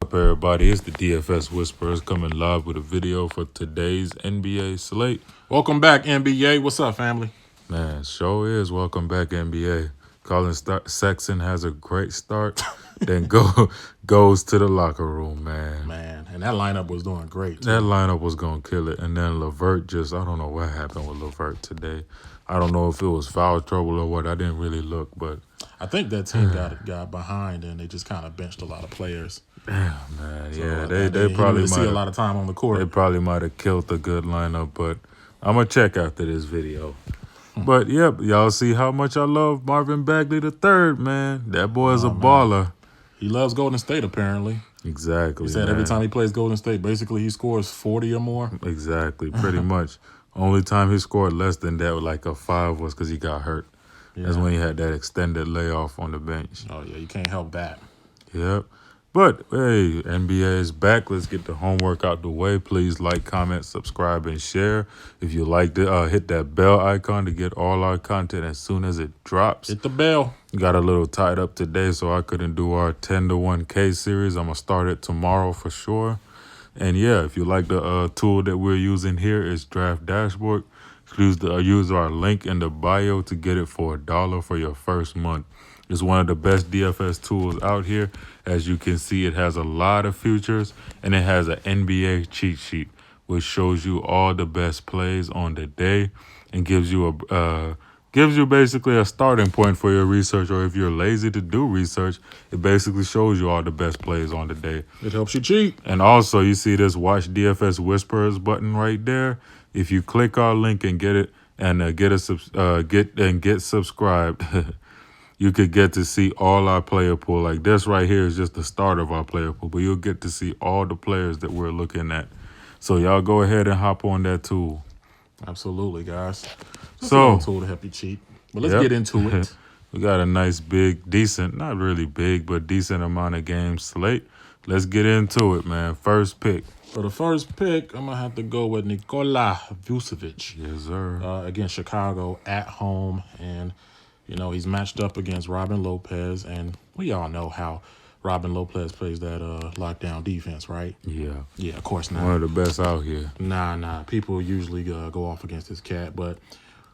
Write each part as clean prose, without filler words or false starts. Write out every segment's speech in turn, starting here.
up, everybody? It's the DFS Whisperers coming live with a video for today's NBA slate. Welcome back, NBA. What's up, family? Man, sure is. Welcome back, NBA. Colin Sexton has a great start, then goes to the locker room, man. Man, and that lineup was doing great, too. That lineup was going to kill it. And then LeVert I don't know what happened with LeVert today. I don't know if it was foul trouble or what. I didn't really look, but I think that team got behind and they just kind of benched a lot of players. Damn, man. So, Yeah, they probably might see a lot of time on the court. They probably might have killed a good lineup, but I'm going to check after this video. But, yep, y'all see how much I love Marvin Bagley III, man. That boy is a baller. He loves Golden State, apparently. Exactly, He said every time he plays Golden State, basically he scores 40 or more. Exactly, pretty much. Only time he scored less than that, like a 5, was because he got hurt. Yeah. That's when he had that extended layoff on the bench. Oh, yeah, you can't help that. Yep. But, hey, NBA is back. Let's get the homework out the way. Please like, comment, subscribe, and share. If you like it, hit that bell icon to get all our content as soon as it drops. Hit the bell. Got a little tied up today, so I couldn't do our 10-to-1K series. I'm going to start it tomorrow for sure. And, yeah, if you like the tool that we're using here, it's Draft Dashboard. Use our link in the bio to get it for $1 for your first month. It's one of the best DFS tools out here. As you can see, it has a lot of features, and it has an NBA cheat sheet, which shows you all the best plays on the day and gives you basically a starting point for your research. Or if you're lazy to do research, it basically shows you all the best plays on the day. It helps you cheat. And also, you see this Watch DFS Whisperers button right there. If you click our link and get it and get subscribed. You could get to see all our player pool. Like this right here is just the start of our player pool, but you'll get to see all the players that we're looking at. So y'all go ahead and hop on that tool. Absolutely, guys. That's so a tool to help you cheat. But let's get into it. We got a nice, big, decent, not really big, but decent amount of games slate. Let's get into it, man. First pick. For the first pick, I'm going to have to go with Nikola Vucevic. Yes, sir. Against Chicago at home. And you know, he's matched up against Robin Lopez, and we all know how Robin Lopez plays that lockdown defense, right? Yeah. Yeah, of course not. One of the best out here. Nah. People usually go off against this cat, but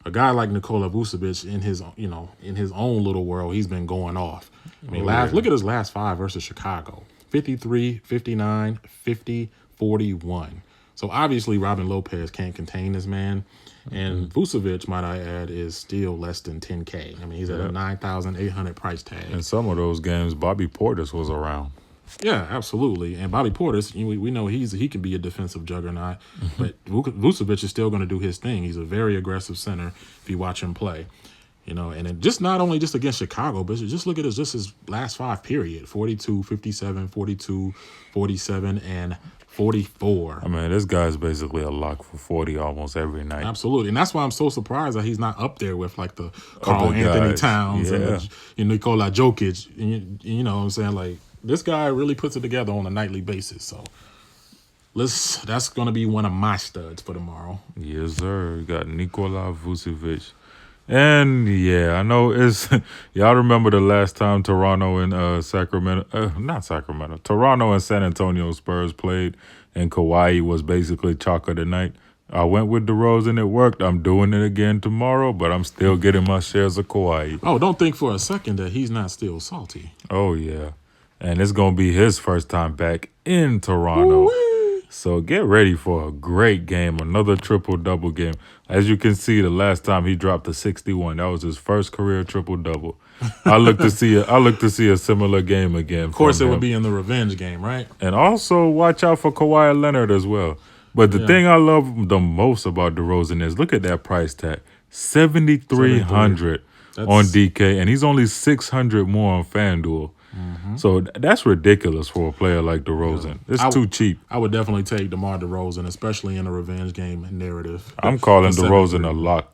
a guy like Nikola Vucevic in his own little world, he's been going off. I mean, look at his last 5 versus Chicago. 53, 59, 50, 41. So obviously Robin Lopez can't contain this man. And Vucevic, might I add, is still less than 10K. I mean, he's at a 9,800 price tag. In some of those games, Bobby Portis was around. Yeah, absolutely. And Bobby Portis, we know he can be a defensive juggernaut, but Vucevic is still going to do his thing. He's a very aggressive center if you watch him play. You know, and just not only just against Chicago, but just look at his last 5 period. 42, 57, 42, 47, and 44. I mean, this guy's basically a lock for 40 almost every night. Absolutely. And that's why I'm so surprised that he's not up there with like the Karl Anthony Towns and Nikola Jokic. You know what I'm saying? Like, this guy really puts it together on a nightly basis. So that's going to be one of my studs for tomorrow. Yes, sir. We got Nikola Vucevic. And, yeah, I know y'all remember the last time Toronto and Toronto and San Antonio Spurs played and Kawhi was basically chalk of the night. I went with DeRozan, it worked. I'm doing it again tomorrow, but I'm still getting my shares of Kawhi. Oh, don't think for a second that he's not still salty. Oh, yeah. And it's going to be his first time back in Toronto. Ooh-wee. So get ready for a great game, another triple-double game. As you can see, the last time he dropped a 61, that was his first career triple-double. I look to see a similar game again. Of course, it would be in the revenge game, right? And also watch out for Kawhi Leonard as well. But the thing I love the most about DeRozan is look at that price tag, $7,300 on DK, and he's only $600 more on FanDuel. So that's ridiculous for a player like DeRozan. It's too cheap. I would definitely take DeMar DeRozan, especially in a revenge game narrative. I'm calling DeRozan a lock.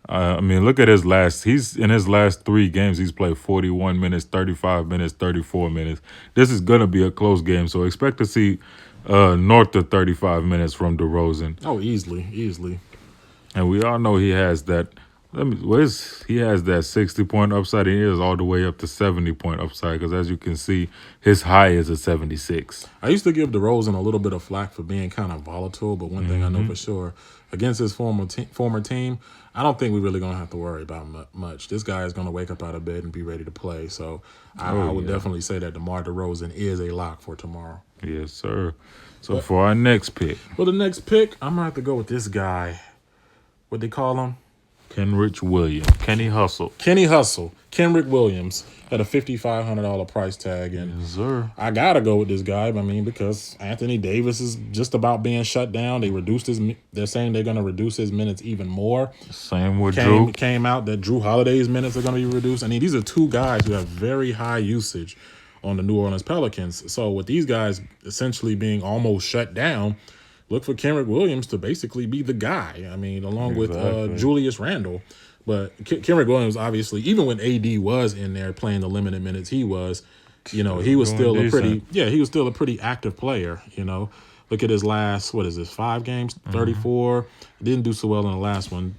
I mean, look at his last 3 games, he's played 41 minutes, 35 minutes, 34 minutes. This is going to be a close game, so expect to see north of 35 minutes from DeRozan. Oh, easily. And we all know he has that He has that 60-point upside, and he is all the way up to 70-point upside. Because as you can see, his high is a 76. I used to give DeRozan a little bit of flack for being kind of volatile, but one thing I know for sure, against his former team, I don't think we're really going to have to worry about much. This guy is going to wake up out of bed and be ready to play. So I would definitely say that DeMar DeRozan is a lock for tomorrow. Yes, sir. So for our next pick. For the next pick, I'm going to have to go with this guy. What they call him? Kenrich Williams. Kenny Hustle. Kenrick Williams at a $5,500 price tag. And Yes, sir. I got to go with this guy, because Anthony Davis is just about being shut down. They're saying they're going to reduce his minutes even more. Same with Drew. Came out that Drew Holiday's minutes are going to be reduced. I mean, these are two guys who have very high usage on the New Orleans Pelicans. So with these guys essentially being almost shut down, look for Kenrick Williams to basically be the guy. I mean, along with Julius Randle. But Kenrick Williams, obviously, even when AD was in there playing the limited minutes he was, he was still he was still a pretty active player, Look at his last, 5 games, 34. Didn't do so well in the last one,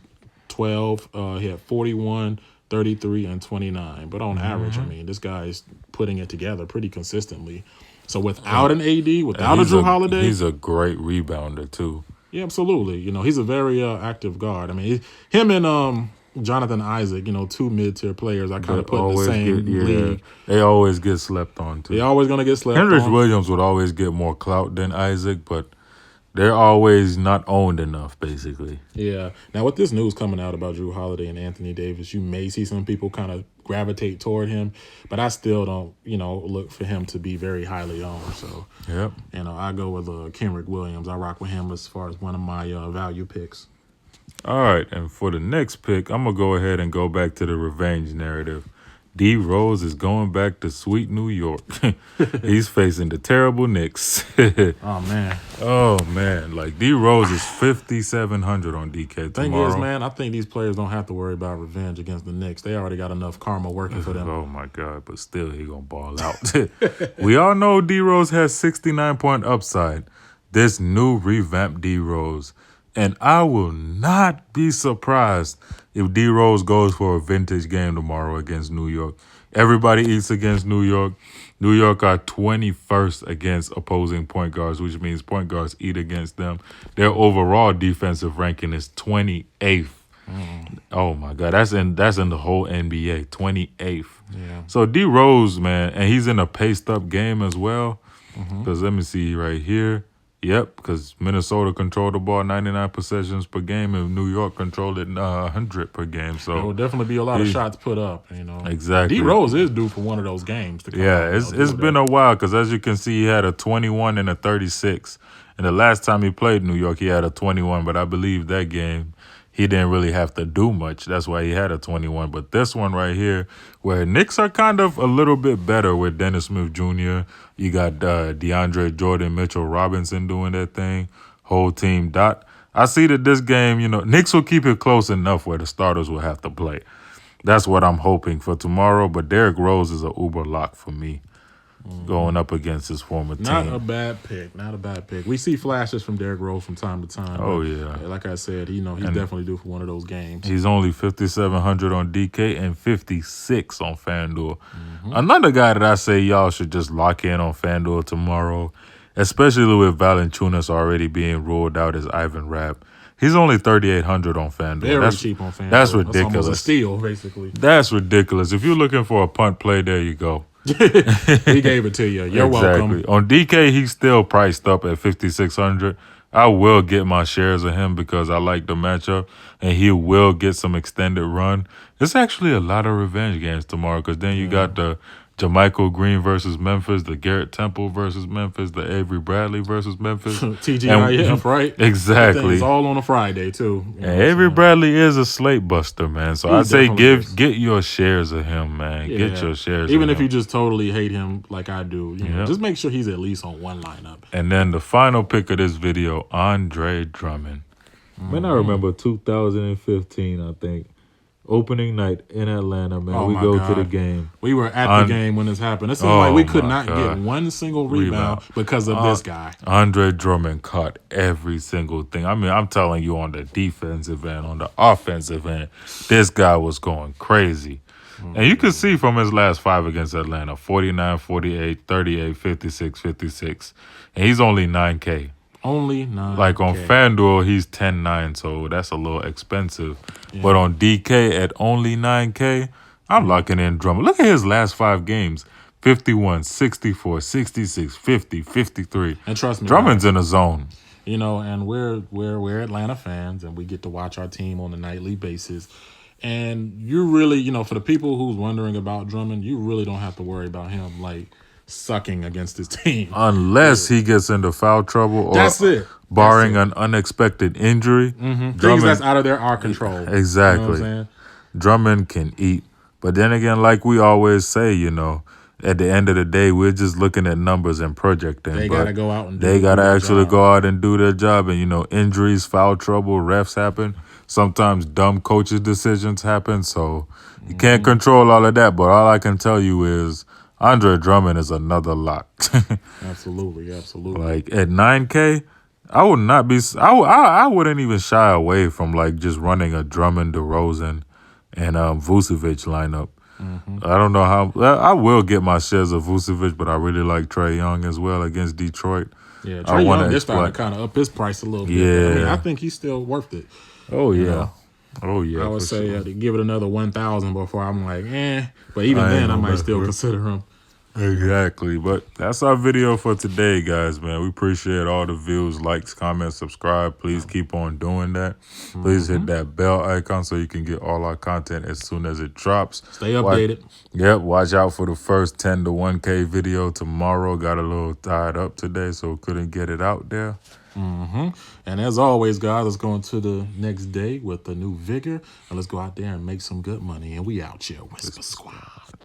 12. He had 41, 33, and 29. But on average, I mean, this guy is putting it together pretty consistently. So without an AD, without a Drew Holiday, he's a great rebounder too. Yeah, absolutely. He's a very active guard. I mean, him and Jonathan Isaac, two mid-tier players, I kind of put in the same league. They always get slept on too. They're always going to get slept Henrich on. Williams would always get more clout than Isaac, but they're always not owned enough, basically. Yeah. Now, with this news coming out about Drew Holiday and Anthony Davis, you may see some people kind of gravitate toward him, but I still don't, look for him to be very highly owned. So, yep. I go with Kenrick Williams. I rock with him as far as one of my value picks. All right, and for the next pick, I'm going to go ahead and go back to the revenge narrative. D Rose is going back to sweet New York. He's facing the terrible Knicks. Oh, man. Like, D Rose is 5,700 on DK tomorrow. Thing is, man, I think these players don't have to worry about revenge against the Knicks. They already got enough karma working for them. Oh, my God. But still, he going to ball out. We all know D Rose has 69-point upside. This new revamped D Rose. And I will not be surprised if D Rose goes for a vintage game tomorrow against New York. Everybody eats against New York. New York are 21st against opposing point guards, which means point guards eat against them. Their overall defensive ranking is 28th. Oh my God, that's in the whole NBA, 28th. Yeah. So D Rose, man, and he's in a paced up game as well. Because let me see right here. Yep, because Minnesota controlled the ball 99 possessions per game, and New York controlled it 100 per game. So there will definitely be a lot of shots put up. Exactly. D Rose is due for one of those games. It's been a while because as you can see, he had a 21 and a 36, and the last time he played New York, he had a 21. But I believe that game he didn't really have to do much. That's why he had a 21. But this one right here, where Knicks are kind of a little bit better with Dennis Smith Jr., you got DeAndre Jordan, Mitchell Robinson doing that thing, whole team dot. I see that this game, Knicks will keep it close enough where the starters will have to play. That's what I'm hoping for tomorrow. But Derrick Rose is an uber lock for me. Going up against his former team. Not a bad pick. We see flashes from Derrick Rose from time to time. Oh, yeah. Like I said, he's definitely due for one of those games. He's only 5,700 on DK and 56 on FanDuel. Another guy that I say y'all should just lock in on FanDuel tomorrow, especially with Valanciunas already being ruled out, as Ivan Rapp. He's only 3,800 on FanDuel. Very cheap on FanDuel. That's ridiculous. That's almost a steal, basically. That's ridiculous. If you're looking for a punt play, there you go. He gave it to you. You're welcome. On DK, he's still priced up at 5,600. I will get my shares of him because I like the matchup, and he will get some extended run. It's actually a lot of revenge games tomorrow because then you got the JaMychal Green versus Memphis, the Garrett Temple versus Memphis, the Avery Bradley versus Memphis. TGIF, right? Exactly. It's all on a Friday, too. And Avery Bradley is a slate buster, man. So I say get your shares of him, man. Yeah. Get your shares Even of if him. you just totally hate him like I do, just make sure he's at least on one lineup. And then the final pick of this video, Andre Drummond. Man, I remember 2015, I think. Opening night in Atlanta, man. Oh we my go to the God. game. We were at the game when this happened. It seemed like we could not get one single rebound because of this guy. Andre Drummond caught every single thing. I mean, I'm telling you, on the defensive end, on the offensive end, this guy was going crazy. And you can see from his last 5 against Atlanta, 49, 48, 38, 56, 56. And he's only 9K. Only 9K. Like on FanDuel, he's 10-9, so that's a little expensive. Yeah. But on DK at only 9K, I'm locking in Drummond. Look at his last 5 games. 51, 64, 66, 50, 53. And trust me, Drummond's in a zone. You know, and we're Atlanta fans, and we get to watch our team on a nightly basis. And you really, you know, for the people who's wondering about Drummond, you really don't have to worry about him like sucking against his team. Unless he gets into foul trouble or that's it. Barring an unexpected injury. Things that's out of our control. Exactly. You know what I'm saying? Drummond can eat. But then again, like we always say, you know, at the end of the day, we're just looking at numbers and projecting. They got to go out and they got to actually go out and do their job. And, you know, injuries, foul trouble, refs happen. Sometimes dumb coaches' decisions happen. So you can't control all of that. But all I can tell you is Andre Drummond is another lock. Absolutely. Like at 9K, I would not be. I wouldn't even shy away from like just running a Drummond, DeRozan, and Vucevic lineup. I don't know how. I will get my shares of Vucevic, but I really like Trae Young as well against Detroit. Yeah, Trae Young is starting to kind of up his price a little bit. Yeah, I mean, I think he's still worth it. Oh yeah. You know? Oh yeah. I would say to give it another 1,000 before I'm like, But even then, I might still consider him. Exactly. But that's our video for today, guys, man. We appreciate all the views, likes, comments, subscribe. Please keep on doing that. Please hit that bell icon so you can get all our content as soon as it drops. Stay updated. Watch out for the first 10 to 1K video tomorrow. Got a little tied up today, so couldn't get it out there. And as always, guys, let's go into the next day with a new vigor. And let's go out there and make some good money. And we out here, Whisper Squad.